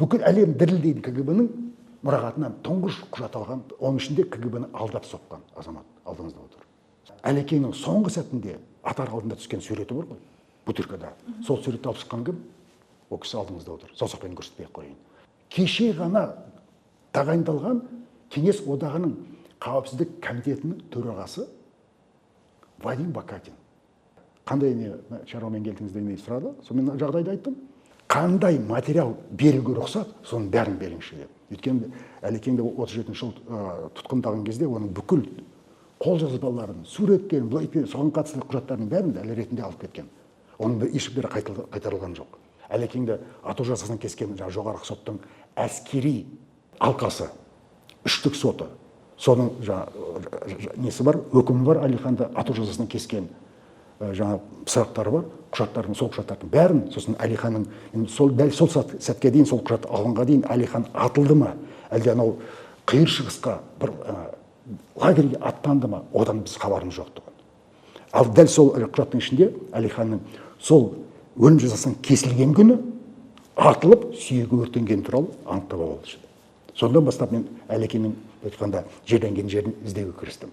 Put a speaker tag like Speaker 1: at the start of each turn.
Speaker 1: бүкіл әлем дірілдейді КГБ-ның мұрағатынан тұңғыш құжат алған, оның ішінде КГБ-ны алдап соққан азамат алдыңызда отыр. Әлекеңнің соңғы сәтінде атар алдында түскен суреті бар ғой, бутыркада. Сол суретті алып шыққан кім? Ол кісі алдыңызда отыр. Саусақпен көрсетпей қойын. Кеше ғана тағайындалған Кеңес одағының қауіпсіздік комитетінің төрағасы Вадим Бакатин. Қандай шаруамен келдіңіз деген сұрады. Сонымен жағдайды айттым. Қандай материал беруге рұқсат, соның бәрін беріңізші деп. Өйткені Әлекеңді 37 жыл тұтқындаған кезде оның бүкіл қолжазбаларын, суреттерін, соған қатысты құжаттардың бәрін дәлел ретінде алып кеткен. Оның ешбірі қайтарылған жоқ. Әлекеңді ату жазасынан кескен жоғарғы соттың әскери алқасы, үштік соты, соның несі бар, өкімі бар, Әлиханды ату жазасынан кескен сұрақтары бар, құжаттардың, сол құжаттардың бәрін, сосын Әлиханның дәл сол сәтке дейін, сол құжат алғанға дейін Әлихан атылды ма, әлде анау қиыр шығысқа бір лагерьге аттанды ма, одан біз хабарымыз жоқ тұғын. Ал дәл сол құжаттың ішінде Әлиханның сол өлім жазасынан кесілген күні атылып, сүйегі өртенген туралы анықтап алды. Сондан бастап мен Әлекеңнің айтқанда жерленген жерін іздеуге кірістім.